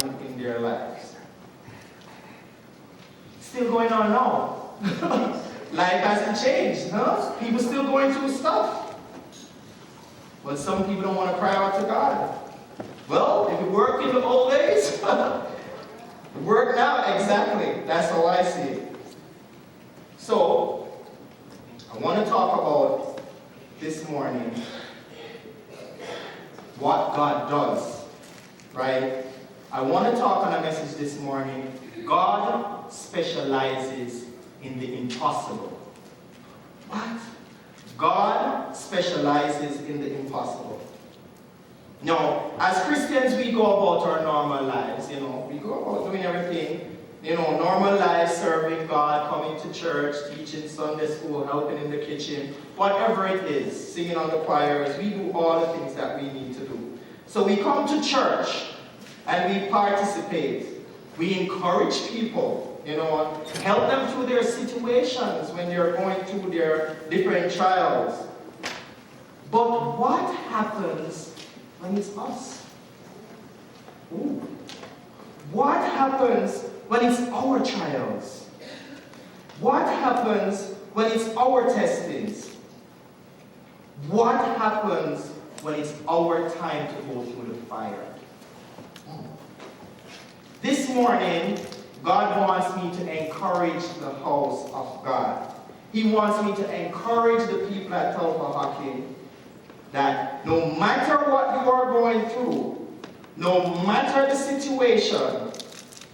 in their lives. Still going on now. Life hasn't changed, huh? People still going through stuff. But some people don't want to cry out to God. Well, if it worked in the old days, it worked now, exactly. That's how I see it. So, I want to talk about this morning what God does, right? I want to talk on a message this morning. God specializes in the impossible. What? God specializes in the impossible. Now, as Christians, we go about our normal lives, we go about doing everything, normal lives, serving God, coming to church, teaching Sunday school, helping in the kitchen, whatever it is, singing on the choirs, we do all the things that we need to do. So we come to church and we participate. We encourage people, help them through their situations when they're going through their different trials. But what happens when it's us? Ooh. What happens when it's our trials? What happens when it's our testings? What happens when it's our time to go through the fire? This morning, God wants me to encourage the house of God. He wants me to encourage the people at Taupahaki that no matter what you are going through, no matter the situation,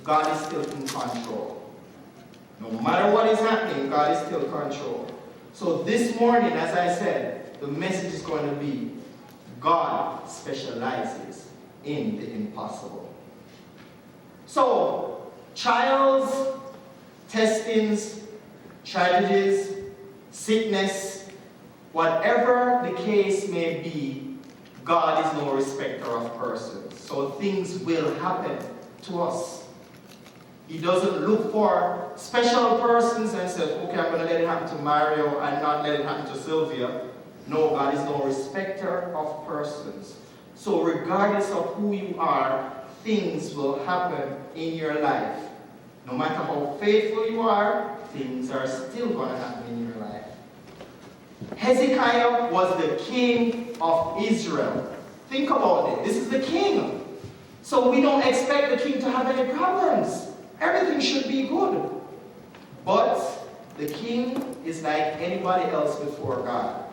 God is still in control. No matter what is happening, God is still in control. So this morning, as I said, the message is going to be God specializes in the impossible. So, trials, testings, tragedies, sickness, whatever the case may be, God is no respecter of persons. So things will happen to us. He doesn't look for special persons and says, okay, I'm going to let it happen to Mario and not let it happen to Sylvia. No, God is no respecter of persons. So regardless of who you are, things will happen in your life. No matter how faithful you are, things are still going to happen in your life. Hezekiah was the king of Israel. Think about it. This is the king. So we don't expect the king to have any problems. Everything should be good. But the king is like anybody else before God.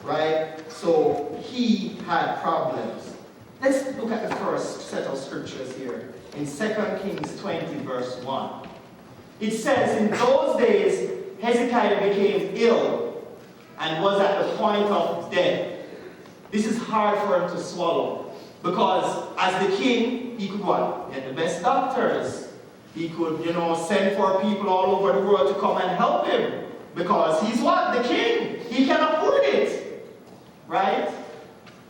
Right? So he had problems. Let's look at the first set of scriptures here. In 2 Kings 20, verse 1. It says, in those days, Hezekiah became ill and was at the point of death. This is hard for him to swallow. Because as the king, he could what? Get the best doctors. He could, send for people all over the world to come and help him. Because he's what? The king. He can afford it. Right?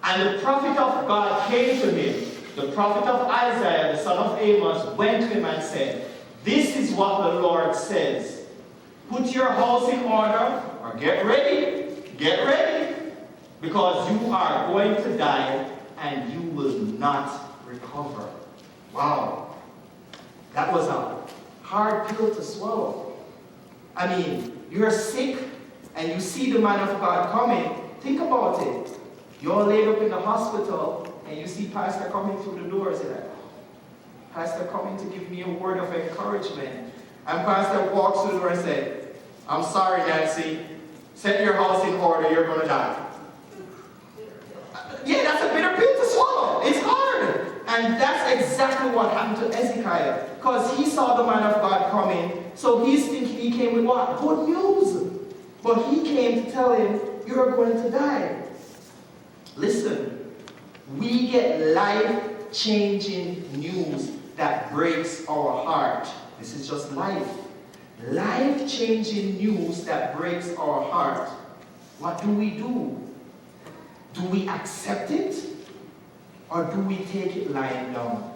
And the prophet of God came to him. The prophet of Isaiah, the son of Amos, went to him and said, this is what the Lord says. Put your house in order, or get ready. Get ready. Because you are going to die and you will not recover. Wow. That was a hard pill to swallow. I mean, you're sick and you see the man of God coming. Think about it. You're laid up in the hospital and you see pastor coming through the doors. You're like, pastor coming to give me a word of encouragement. And pastor walks through the door and says, I'm sorry, Nancy. Set your house in order. You're going to die. Yeah, that's a bitter pill to swallow. It's hard. And that's exactly what happened to Hezekiah. Because he saw the man of God coming. So he's thinking he came with what? Good news. But he came to tell him, you're going to die. Listen, we get life-changing news that breaks our heart. This is just life. Life-changing news that breaks our heart. What do? Do we accept it? Or do we take it lying down?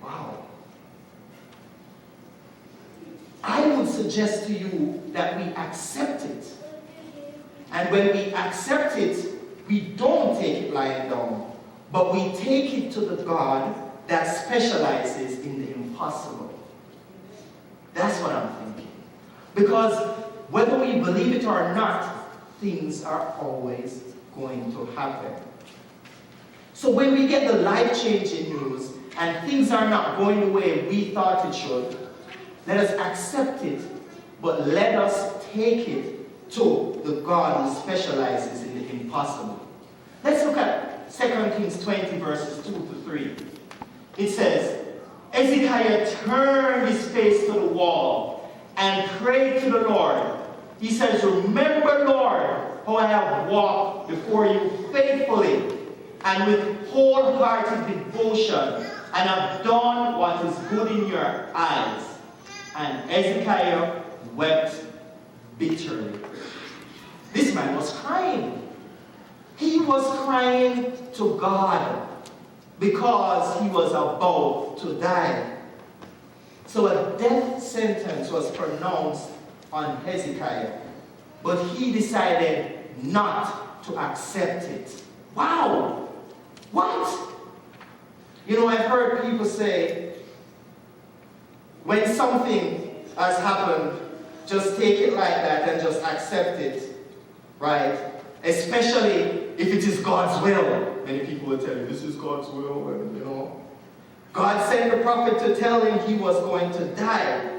Wow. I would suggest to you that we accept it. And when we accept it, we don't take it lying down, but we take it to the God that specializes in the impossible. That's what I'm thinking. Because whether we believe it or not, things are always going to happen. So when we get the life-changing news and things are not going the way we thought it should, let us accept it, but let us take it to the God who specializes in the impossible. Let's look at 2 Kings 20 verses 2 to 3. It says, Hezekiah turned his face to the wall and prayed to the Lord. He says, remember, Lord, how I have walked before you faithfully and with wholehearted devotion, and have done what is good in your eyes. And Hezekiah wept bitterly. This man was crying. He was crying to God because he was about to die. So a death sentence was pronounced on Hezekiah, but he decided not to accept it. Wow! What? You know, I've heard people say, when something has happened, just take it like that and just accept it, right? Especially if it is God's will. Many people will tell you, this is God's will, and you know. God sent the prophet to tell him he was going to die.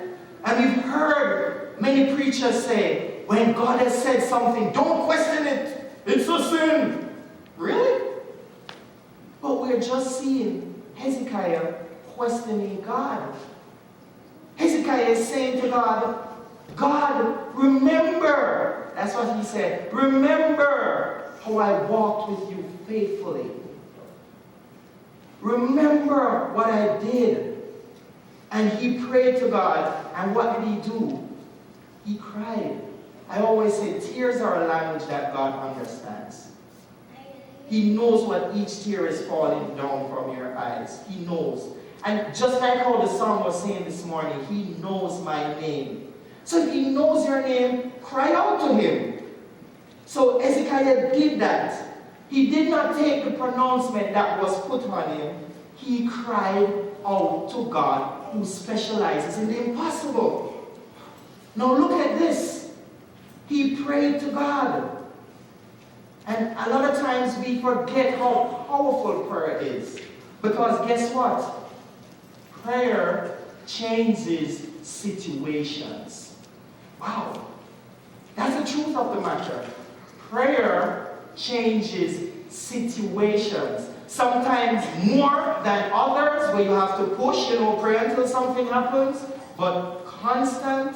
And we've heard many preachers say, when God has said something, don't question it. It's a sin. Really? But we're just seeing Hezekiah questioning God. Hezekiah is saying to God, God, remember. That's what he said. Remember how I walked with you faithfully. Remember what I did. And he prayed to God. And what did he do? He cried. I always say tears are a language that God understands. He knows what each tear is falling down from your eyes. He knows. And just like how the song was saying this morning, he knows my name. So if he knows your name, cry out to him. So Hezekiah did that. He did not take the pronouncement that was put on him. He cried out to God, who specializes in the impossible. Now look at this. He prayed to God. And a lot of times we forget how powerful prayer is. Because guess what? Prayer changes situations. Wow. That's the truth of the matter. Prayer changes situations. Sometimes more than others, where you have to push, pray until something happens. But constant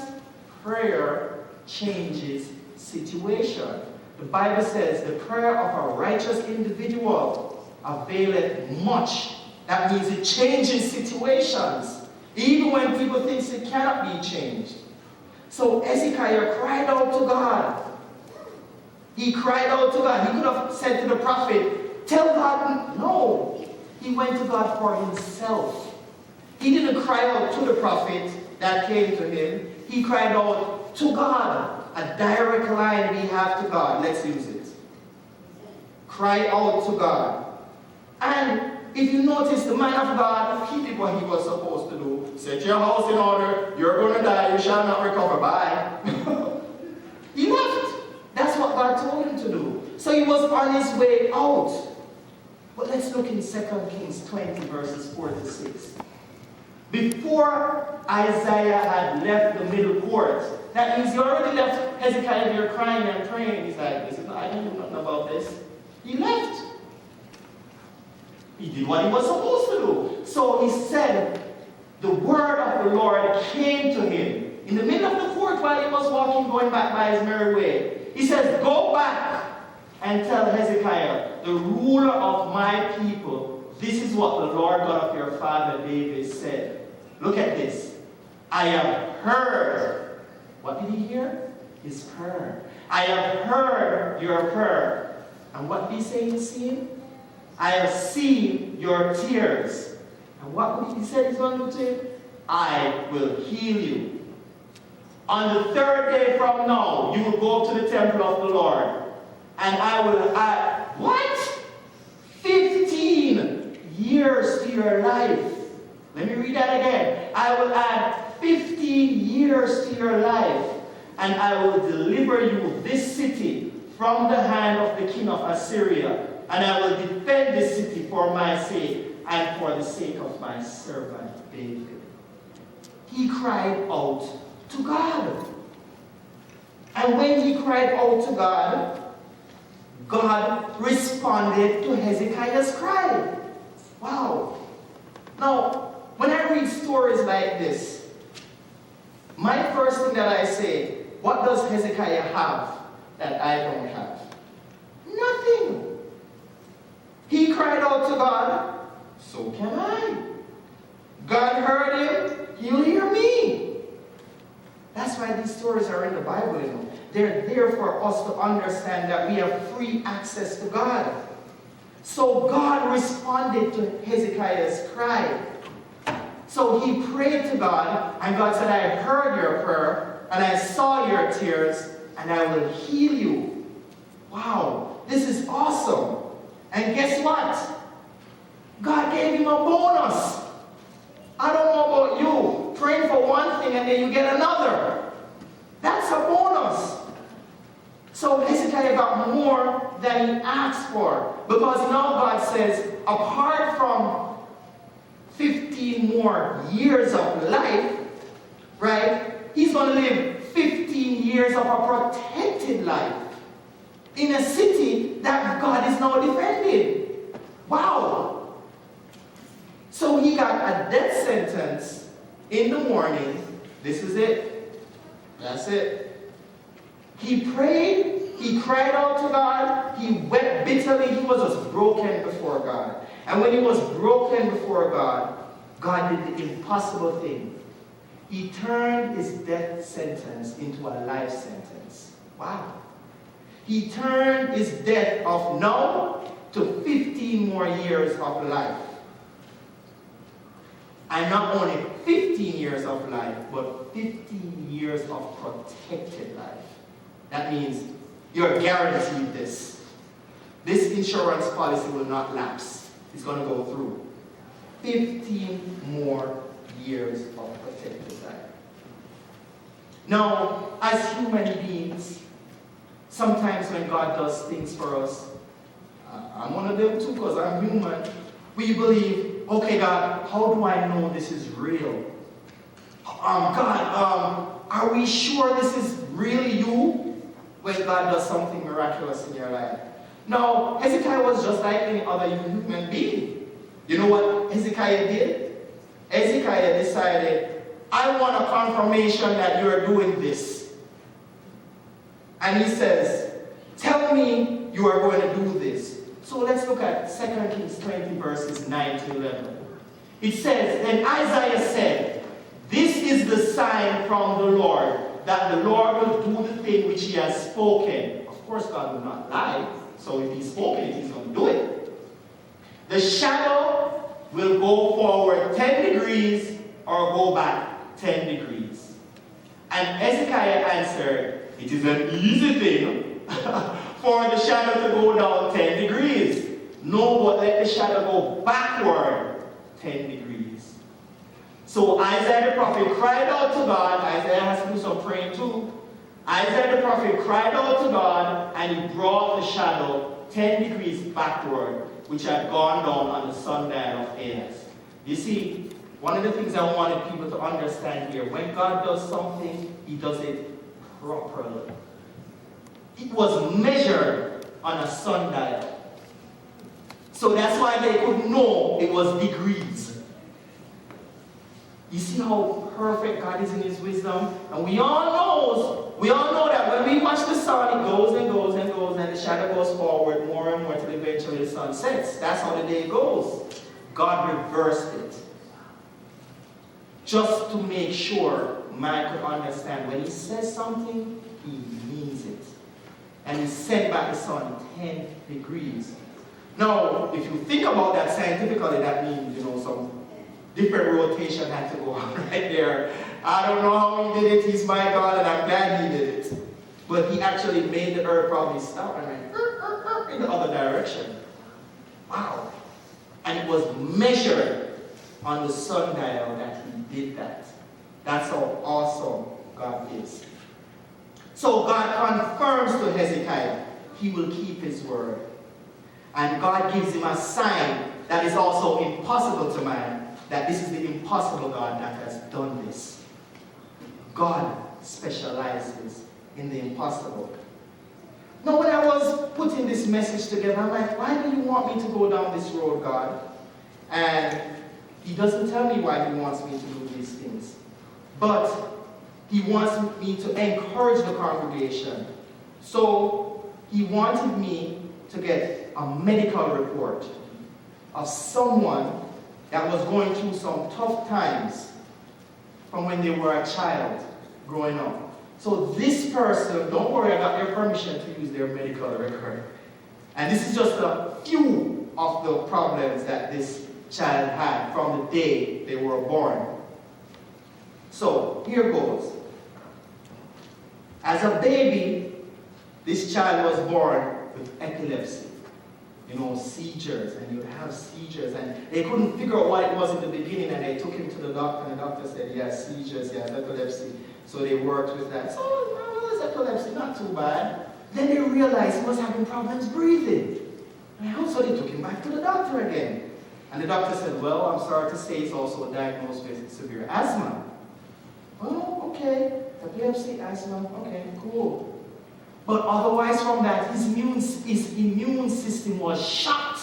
prayer changes situations. The Bible says the prayer of a righteous individual availeth much. That means it changes situations, even when people think it cannot be changed. So Hezekiah cried out to God. He cried out to God. He could have said to the prophet, tell God, no. He went to God for himself. He didn't cry out to the prophet that came to him. He cried out to God. A direct line we have to God. Let's use it. Cry out to God. And if you notice, the man of God, he did what he was supposed to do. Set your house in order. You're going to die. You shall not recover. Bye. He left. That's what God told him to do. So he was on his way out. But let's look in 2 Kings 20 verses 4 to 6. Before Isaiah had left the middle court, that means he already left Hezekiah there crying and praying. He's like, listen, I don't know nothing about this. He left. He did what he was supposed to do. So he said, the word of the Lord came to him in the middle of the court while he was walking, going back by his merry way. He says, go back and tell Hezekiah, the ruler of my people, this is what the Lord God of your father David said. Look at this. I have heard. What did he hear? His prayer. I have heard your prayer. And what did he say in seeing? I have seen your tears. And what did he say he's going to do to him? I will heal you. On the third day from now, you will go up to the temple of the Lord. And I will add, what? 15 years years to your life. Let me read that again. I will add 15 years to your life, and I will deliver you this city from the hand of the king of Assyria, and I will defend this city for my sake and for the sake of my servant David. He cried out to God. And when he cried out to God, God responded to Hezekiah's cry. Wow. Now, when I read stories like this, my first thing that I say, what does Hezekiah have that I don't have? Nothing. He cried out to God, so can I. God heard him, he'll hear me. That's why these stories are in the Bible, you know. They're there for us to understand that we have free access to God. So God responded to Hezekiah's cry. So he prayed to God, and God said, I heard your prayer, and I saw your tears, and I will heal you. Wow, this is awesome. And guess what? God gave him a bonus. I don't know about you, praying for one thing and then you get another. That's a bonus. So Hezekiah got more than he asked for, because now God says, apart from 15 more years of life, right, he's going to live 15 years of a protected life in a city that God is now defending. Wow. So he got a death sentence in the morning. This is it. That's it. He prayed. He cried out to God. He wept bitterly. He was just broken before God. And when he was broken before God, God did the impossible thing. He turned his death sentence into a life sentence. Wow. He turned his death of now to 15 more years of life. And not only 15 years of life, but 15 years of protected life. That means you're guaranteed this. This insurance policy will not lapse. It's going to go through. 15 more years of protected life. Now, as human beings, sometimes when God does things for us, I'm one of them too because I'm human, we believe, okay God, how do I know this is real? God, are we sure this is really you? When God does something miraculous in your life. Now, Hezekiah was just like any other human being. You know what Hezekiah did? Hezekiah decided, I want a confirmation that you're doing this. And he says, tell me you are going to do this. So let's look at 2 Kings 20 verses 9 to 11. It says, then Isaiah said, this is the sign from the Lord, that the Lord will do the thing which he has spoken. Of course, God will not lie. So if he's spoken it, he's going to do it. The shadow will go forward 10 degrees or go back 10 degrees. And Hezekiah answered, it is an easy thing for the shadow to go down 10 degrees. No, but let the shadow go backward 10 degrees. So Isaiah the prophet cried out to God. Isaiah has to do some praying too. Isaiah the prophet cried out to God, and he brought the shadow 10 degrees backward, which had gone down on the sundial of Ahaz. You see, one of the things I wanted people to understand here, when God does something, he does it properly. It was measured on a sundial. So that's why they could know it was degrees. You see how perfect God is in his wisdom? And we all know that when we watch the sun, it goes and goes and goes, and the shadow goes forward more and more till eventually the sun sets. That's how the day goes. God reversed it. Just to make sure man could understand when he says something, he means it. And he sent back the sun 10 degrees. Now, if you think about that scientifically, that means, some different rotation had to go on right there. I don't know how he did it. He's my God, and I'm glad he did it. But he actually made the earth probably stop and went in the other direction. Wow. And And it was measured on the sundial that he did that. That's how awesome God is. So God confirms to Hezekiah he will keep his word. And God gives him a sign that is also impossible to man, that this is the impossible God that has done this. God specializes in the impossible. Now, when I was putting this message together, I'm like, why do you want me to go down this road, God? And he doesn't tell me why he wants me to do these things. But he wants me to encourage the congregation. So he wanted me to get a medical report of someone that was going through some tough times from when they were a child growing up. So this person, don't worry, I got their permission to use their medical record. And this is just a few of the problems that this child had from the day they were born. So here goes. As a baby, this child was born with epilepsy. You know, seizures, and he would have seizures, and they couldn't figure out what it was in the beginning, and they took him to the doctor, and the doctor said he has seizures, he has epilepsy. So they worked with that. So, well, it's epilepsy, not too bad. Then they realized he was having problems breathing. And so they took him back to the doctor again. And the doctor said, well, I'm sorry to say he's also diagnosed with severe asthma. Oh, okay. Epilepsy, asthma, okay, cool. But otherwise from that, his immune system was shot.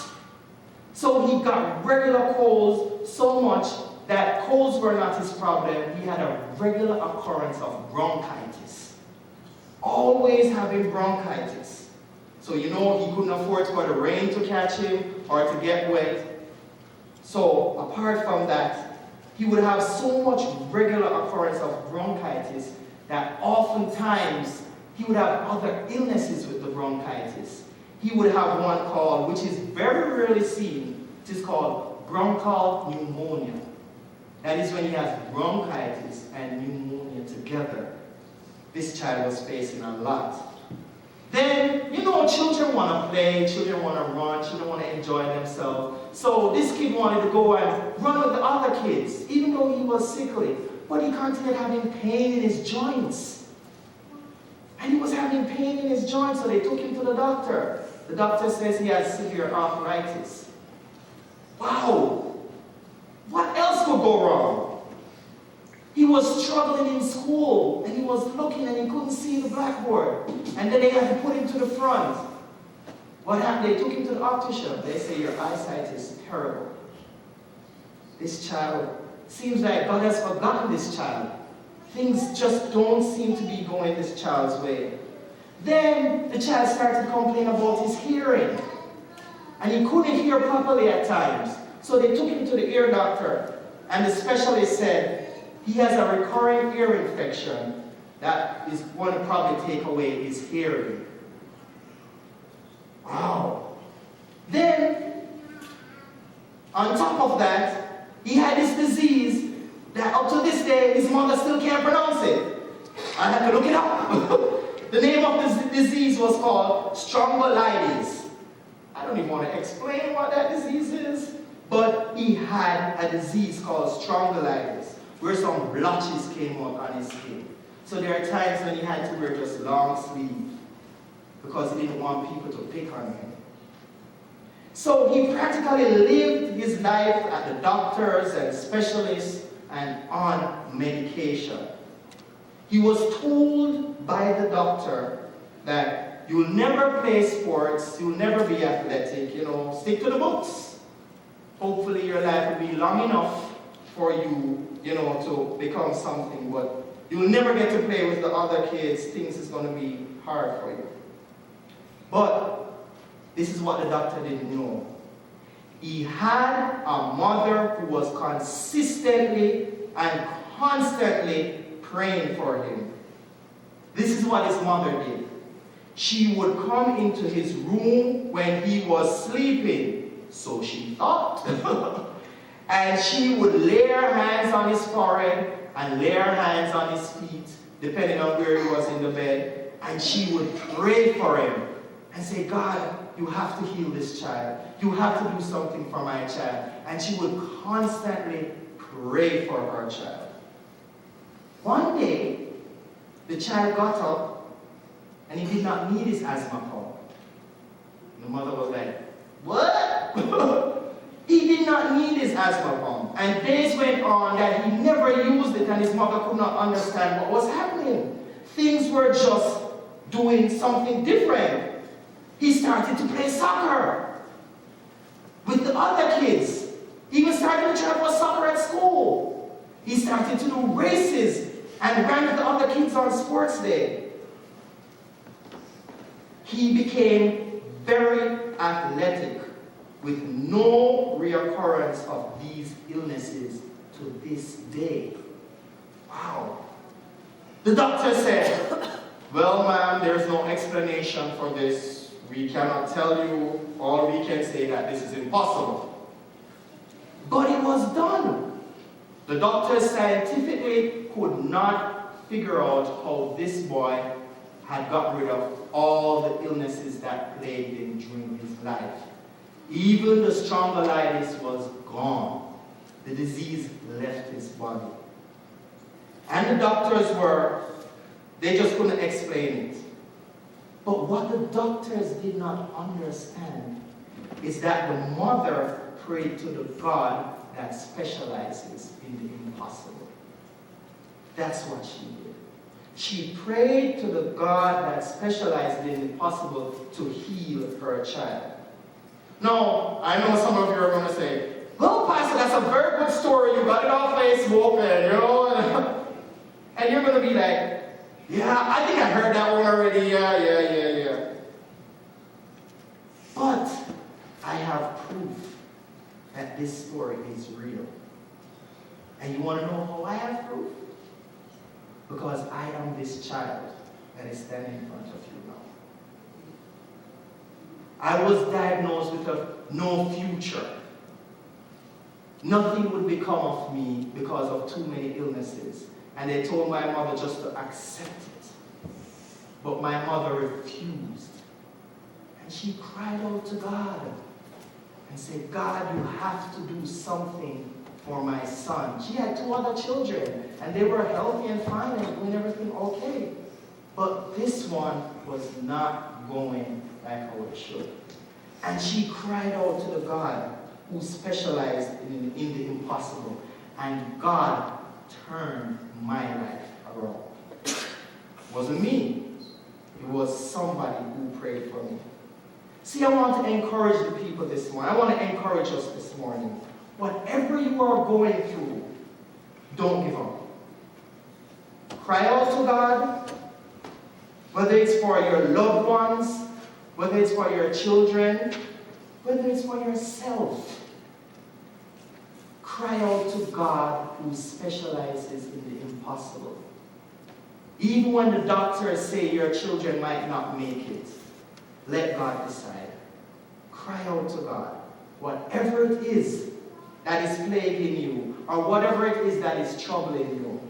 So he got regular colds so much that colds were not his problem. He had a regular occurrence of bronchitis. Always having bronchitis. So you know he couldn't afford for the rain to catch him or to get wet. So apart from that, he would have so much regular occurrence of bronchitis that oftentimes he would have other illnesses with the bronchitis. He would have one called, which is very rarely seen, it is called bronchial pneumonia. That is when he has bronchitis and pneumonia together. This child was facing a lot. Then, you know, children want to play, children want to run, children want to enjoy themselves. So this kid wanted to go and run with the other kids, even though he was sickly. But he continued having pain in his joints. And he was having pain in his joints, so they took him to the doctor. The doctor says he has severe arthritis. Wow! What else could go wrong? He was struggling in school, and he was looking and he couldn't see the blackboard. And then they had to put him to the front. What happened? They took him to the optician. They say, your eyesight is terrible. This child, seems like God has forgotten this child. Things just don't seem to be going this child's way. Then the child started to complain about his hearing. And he couldn't hear properly at times. So they took him to the ear doctor. And the specialist said, he has a recurring ear infection that is going to probably take away his hearing. Wow. Then, on top of that, he had this disease that up to this day, his mother still can't pronounce it. I had to look it up. The name of this disease was called spondylitis. I don't even want to explain what that disease is, but he had a disease called spondylitis, where some blotches came up on his skin. So there are times when he had to wear just long sleeve because he didn't want people to pick on him. So he practically lived his life at the doctors and specialists and on medication. He was told by the doctor that you'll never play sports, you'll never be athletic, you know, stick to the books. Hopefully your life will be long enough for you, you know, to become something, but you'll never get to play with the other kids, things is going to be hard for you. But this is what the doctor didn't know. He had a mother who was consistently and constantly praying for him. This is what his mother did. She would come into his room when he was sleeping, so she thought. And she would lay her hands on his forehead and lay her hands on his feet, depending on where he was in the bed, and she would pray for him. and say, God, you have to heal this child. You have to do something for my child. And she would constantly pray for her child. One day, the child got up and he did not need his asthma pump. And the mother was like, what? He did not need his asthma pump. And days went on that he never used it, and his mother could not understand what was happening. Things were just doing something different. He started to play soccer with the other kids. He was starting to try to play soccer at school. He started to do races and ran with the other kids on sports day. He became very athletic with no reoccurrence of these illnesses to this day. Wow. The doctor said, well, ma'am, there's no explanation for this. We cannot tell you. All we can say that this is impossible. But it was done. The doctors scientifically could not figure out how this boy had got rid of all the illnesses that plagued him during his life. Even the spondylitis was gone. The disease left his body. And the doctors they just couldn't explain it. But what the doctors did not understand is that the mother prayed to the God that specializes in the impossible. That's what she did. She prayed to the God that specializes in the impossible to heal her child. Now, I know some of you are going to say, well, Pastor, that's a very good story. You got it on Facebook, and and you're going to be like, yeah, I think I heard that one already. Yeah. But I have proof that this story is real. And you want to know how I have proof? Because I am this child that is standing in front of you now. I was diagnosed with no future. Nothing would become of me because of too many illnesses. And they told my mother just to accept it. But my mother refused. And she cried out to God and said, God, you have to do something for my son. She had 2 other children, and they were healthy and fine and doing everything okay. But this one was not going like how it should. And she cried out to the God who specialized in the impossible. And God turned my life around. It wasn't me. It was somebody who prayed for me. See, I want to encourage the people this morning. I want to encourage us this morning. Whatever you are going through, don't give up. Cry out to God, whether it's for your loved ones, whether it's for your children, whether it's for yourself. Cry out to God who specializes in the impossible. Even when the doctors say your children might not make it, let God decide. Cry out to God. Whatever it is that is plaguing you, or whatever it is that is troubling you,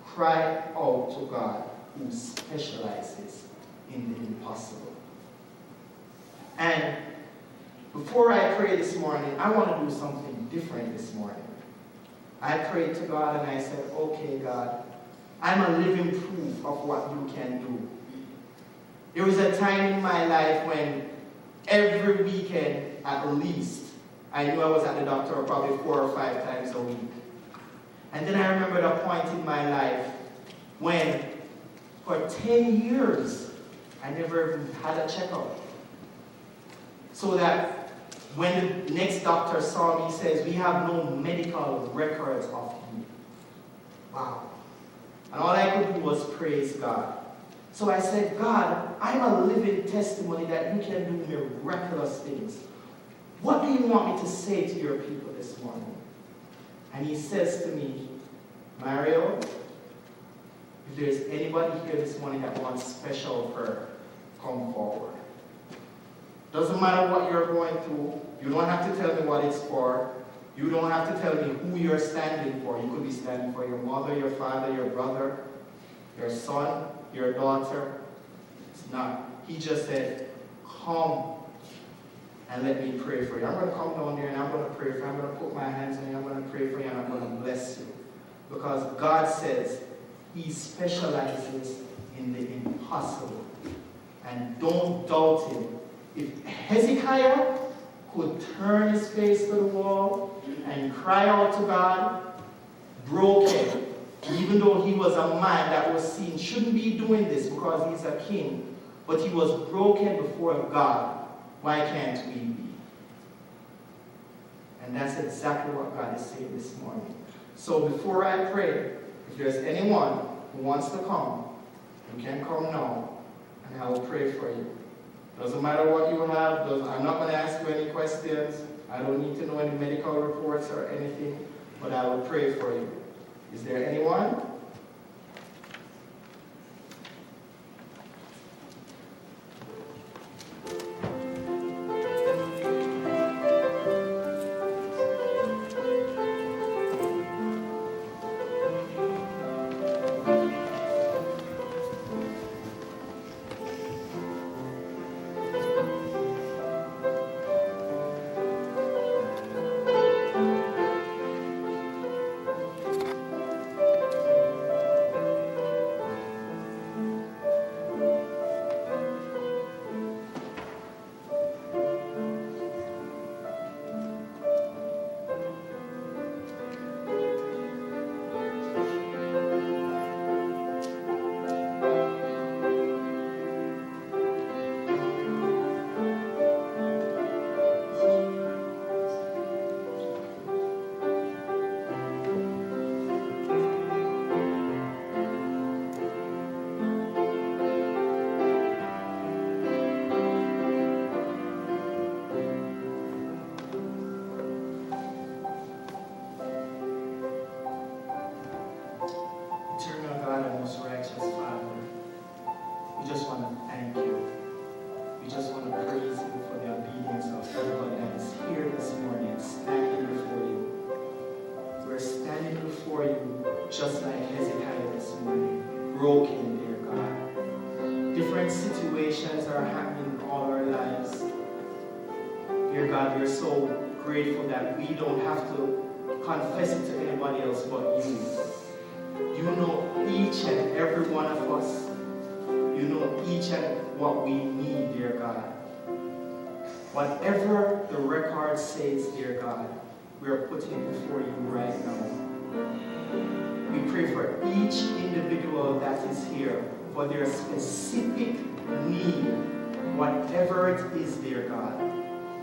cry out to God who specializes in the impossible. And before I pray this morning, I want to do something different this morning. I prayed to God and I said, okay, God, I'm a living proof of what you can do. There was a time in my life when every weekend at least, I knew I was at the doctor probably 4 or 5 times a week. And then I remembered a point in my life when for 10 years I never even had a checkup. So that when the next doctor saw me, he says, we have no medical records of you. Wow. And all I could do was praise God. So I said, God, I'm a living testimony that you can do miraculous things. What do you want me to say to your people this morning? And he says to me, Mario, if there's anybody here this morning that wants special prayer, come forward. Doesn't matter what you're going through. You don't have to tell me what it's for. You don't have to tell me who you're standing for. You could be standing for your mother, your father, your brother, your son, your daughter. It's not. He just said, come and let me pray for you. I'm going to come down there and I'm going to pray for you. I'm going to put my hands on you. I'm going to pray for you and I'm going to bless you. Because God says He specializes in the impossible. And don't doubt Him. If Hezekiah could turn his face to the wall and cry out to God, broken, even though he was a man that was seen, shouldn't be doing this because he's a king, but he was broken before God, why can't we be? And that's exactly what God is saying this morning. So before I pray, if there's anyone who wants to come, you can come now, and I will pray for you. Doesn't matter what you have. I'm not going to ask you any questions. I don't need to know any medical reports or anything, but I will pray for you. Is there anyone? Just like Hezekiah this morning, broken, dear God. Different situations are happening in all our lives. Dear God, we're so grateful that we don't have to confess it to anybody else but you. You know each and every one of us. You know each and what we need, dear God. Whatever the record says, dear God, we are putting before you right now. We pray for each individual that is here, for their specific need, whatever it is, dear God.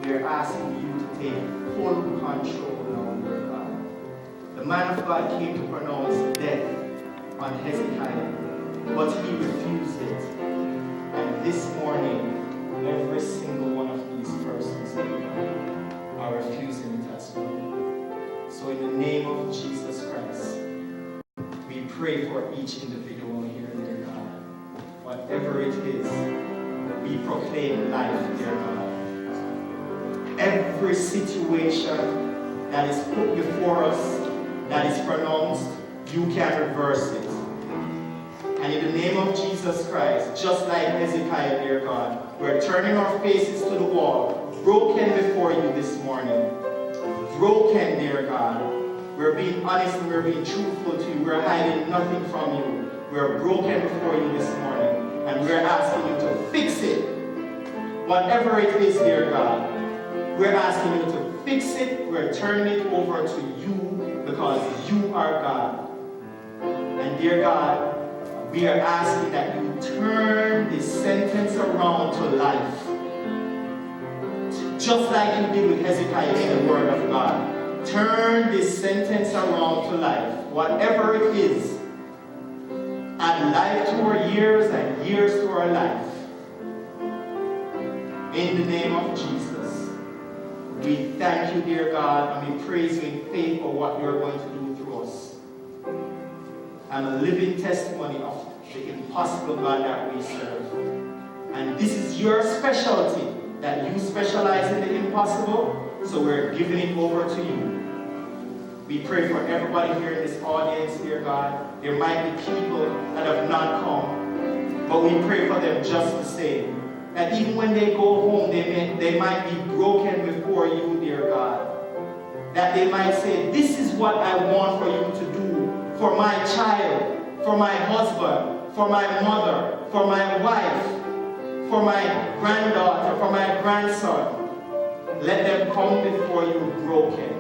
We are asking you to take full control now, dear God. The man of God came to pronounce death on Hezekiah, but he refused it. And this morning, every single one of these persons, dear God, are refusing it as well. So in the name of Jesus Christ, we pray for each individual here, dear God. Whatever it is, we proclaim life, dear God. Every situation that is put before us, that is pronounced, you can reverse it. And in the name of Jesus Christ, just like Hezekiah, dear God, we're turning our faces to the wall, broken before you this morning. Broken, dear God. We're being honest and we're being truthful to you. We're hiding nothing from you. We're broken before you this morning. And we're asking you to fix it. Whatever it is, dear God, we're asking you to fix it. We're turning it over to you because you are God. And dear God, we are asking that you turn this sentence around to life. Just like you did with Hezekiah in the Word of God. Turn this sentence around to life. Whatever it is, add life to our years and years to our life. In the name of Jesus, we thank you, dear God, and we praise you in faith for what you're going to do through us. I'm a living testimony of the impossible God that we serve. And this is your specialty, that you specialize in the impossible. So we're giving it over to you. We pray for everybody here in this audience, dear God. There might be people that have not come, but we pray for them just the same. That even when they go home, they might be broken before you, dear God. That they might say, this is what I want for you to do for my child, for my husband, for my mother, for my wife, for my granddaughter, for my grandson. Let them come before you broken.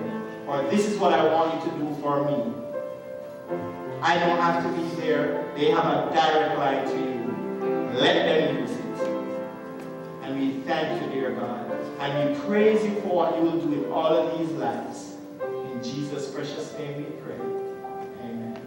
Or this is what I want you to do for me. I don't have to be there. They have a direct line to you. Let them use it. And we thank you, dear God. And we praise you for what you will do in all of these lives. In Jesus' precious name we pray. Amen.